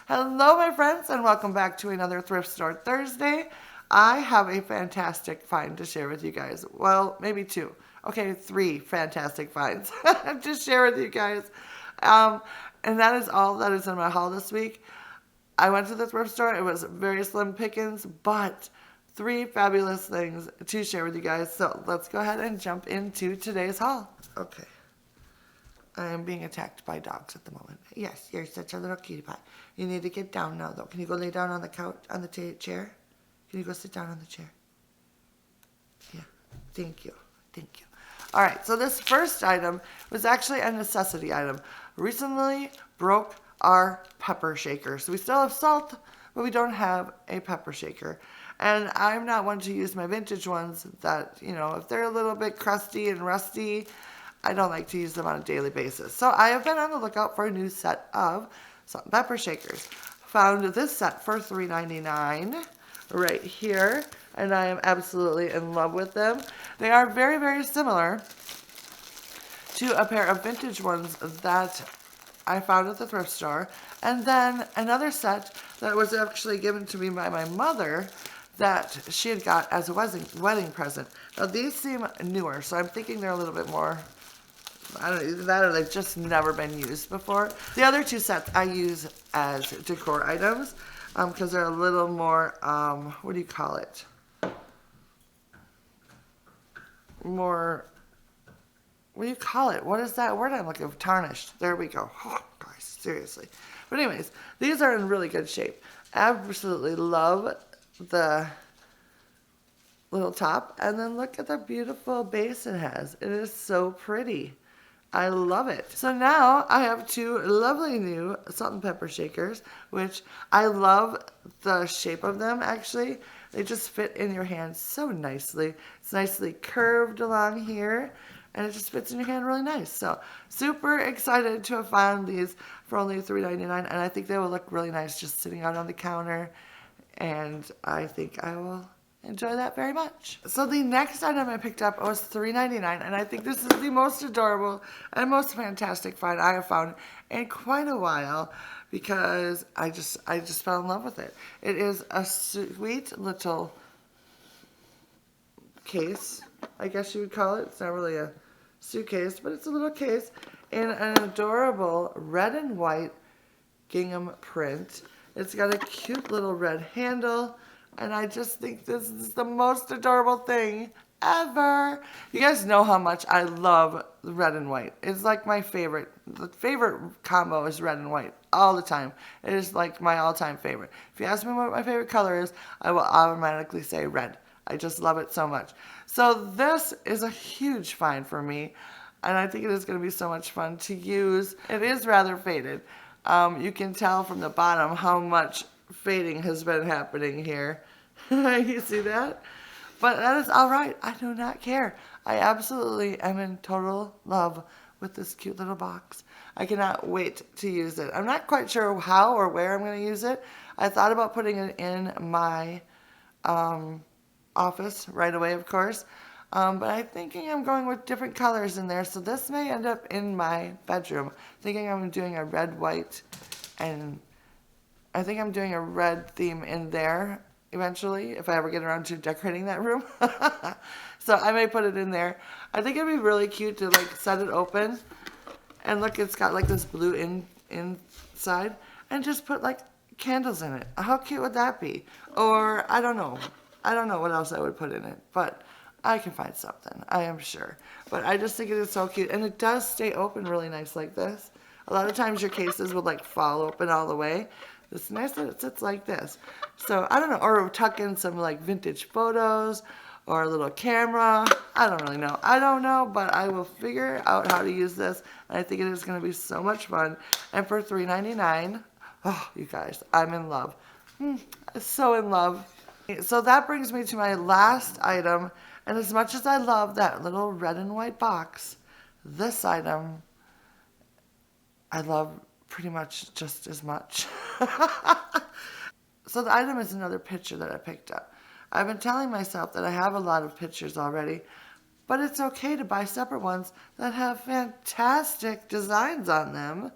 Hello, my friends, and welcome back to another Thrift Store Thursday. I have a fantastic find to share with you guys. Well, maybe two. Okay, three fantastic finds to share with you guys. And that is all that is in my haul this week. I went to the thrift store. It was very slim pickings, but three fabulous things to share with you guys. So let's go ahead and jump into today's haul. Okay. I am being attacked by dogs at the moment. Yes, you're such a little cutie pie. You need to get down now, though. Can you go lay down on the couch, on the chair? Can you go sit down on the chair? Yeah, thank you. Thank you. All right, so this first item was actually a necessity item. Recently broke our pepper shaker. So we still have salt, but we don't have a pepper shaker. And I'm not one to use my vintage ones that, you know, if they're a little bit crusty and rusty, I don't like to use them on a daily basis. So I have been on the lookout for a new set of salt and pepper shakers. Found this set for $3.99 right here, and I am absolutely in love with them. They are very, very similar to a pair of vintage ones that I found at the thrift store, and then another set that was actually given to me by my mother that she had got as a wedding present. Now these seem newer, so I'm thinking they're a little bit more, I don't know, either that or they've just never been used before. The other two sets I use as decor items because they're a little more, what do you call it? More, what do you call it? What is that word I'm looking for? Tarnished. There we go. Oh, gosh, seriously. But anyways, these are in really good shape. Absolutely love the little top. And then look at the beautiful base it has. It is so pretty. I love it. So now I have two lovely new salt and pepper shakers, which I love the shape of them actually. They just fit in your hand so nicely. It's nicely curved along here, and it just fits in your hand really nice. So super excited to have found these for only $3.99, and I think they will look really nice just sitting out on the counter, and I think I will enjoy that very much. So the next item I picked up was $3.99, and I think this is the most adorable and most fantastic find I have found in quite a while because I just fell in love with it. It is a sweet little case, I guess you would call it. It's not really a suitcase, but it's a little case in an adorable red and white gingham print. It's got a cute little red handle, and I just think this is the most adorable thing ever. You guys know how much I love red and white. It's like my favorite. The favorite combo is red and white all the time. It is like my all-time favorite. If you ask me what my favorite color is, I will automatically say red. I just love it so much. So this is a huge find for me, and I think it is going to be so much fun to use. It is rather faded. You can tell from the bottom how much fading has been happening here. You see that? But that is all right. I do not care. I absolutely am in total love with this cute little box. I cannot wait to use it. I'm not quite sure how or where I'm going to use it. I thought about putting it in my office right away, of course. But I'm thinking I'm going with different colors in there. So this may end up in my bedroom. Thinking I'm doing a red, white, and I think I'm doing a red theme in there eventually if I ever get around to decorating that room. So I may put it in there. I think it'd be really cute to like set it open and look, it's got like this blue inside, and just put like candles in it. How cute would that be? Or I don't know. I don't know what else I would put in it, but I can find something, I am sure. But I just think it is so cute, and it does stay open really nice like this. A lot of times your cases would like fall open all the way. It's nice that it sits like this. So I don't know, or tuck in some like vintage photos or a little camera. I don't really know. I don't know, but I will figure out how to use this. And I think it is going to be so much fun. And for $3.99, oh, you guys, I'm in love. So in love. So that brings me to my last item. And as much as I love that little red and white box, this item I love pretty much just as much. So the item is another picture that I picked up. I've been telling myself that I have a lot of pictures already, but it's okay to buy separate ones that have fantastic designs on them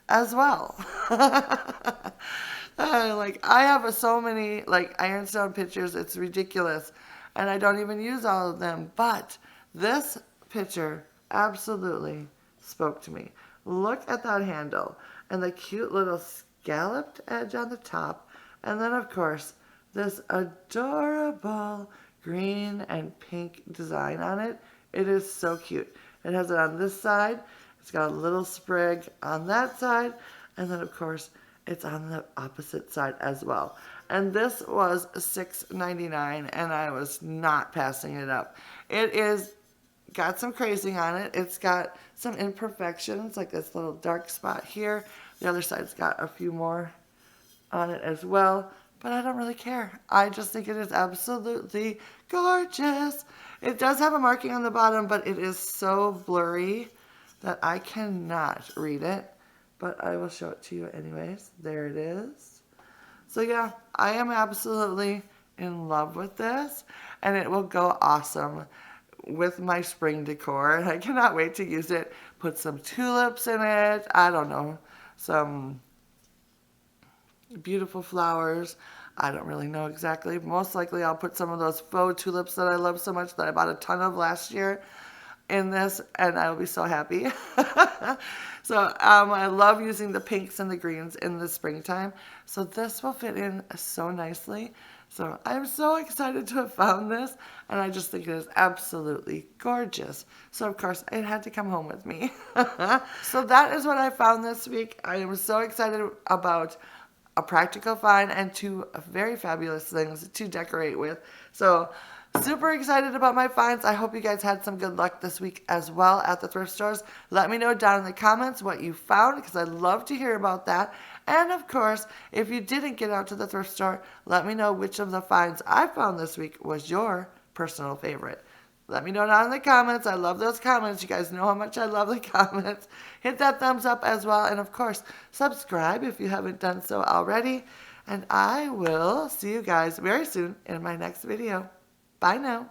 as well. Like, I have so many, like, ironstone pictures. It's ridiculous. And I don't even use all of them. But this picture absolutely spoke to me. Look at that handle and the cute little scalloped edge on the top. And then, of course, this adorable green and pink design on it. It is so cute. It has it on this side. It's got a little sprig on that side. And then, of course, it's on the opposite side as well. And this was $6.99, and I was not passing it up. It is got some crazing on it. It's got some imperfections, like this little dark spot here. The other side's got a few more on it as well. But I don't really care. I just think it is absolutely gorgeous. It does have a marking on the bottom, but it is so blurry that I cannot read it. But I will show it to you anyways. There it is. So yeah, I am absolutely in love with this. And it will go awesome with my spring decor. I cannot wait to use it. Put some tulips in it. I don't know. Some beautiful flowers. I don't really know exactly. Most likely I'll put some of those faux tulips that I love so much that I bought a ton of last year in this, and I will be so happy. So I love using the pinks and the greens in the springtime. So this will fit in so nicely. So I'm so excited to have found this, and I just think it is absolutely gorgeous. So of course it had to come home with me. So that is what I found this week. I am so excited about a practical find and two very fabulous things to decorate with. So super excited about my finds. I hope you guys had some good luck this week as well at the thrift stores. Let me know down in the comments what you found, because I'd love to hear about that. And of course, if you didn't get out to the thrift store, let me know which of the finds I found this week was your personal favorite. Let me know down in the comments. I love those comments. You guys know how much I love the comments. Hit that thumbs up as well. And of course, subscribe if you haven't done so already. And I will see you guys very soon in my next video. Bye now.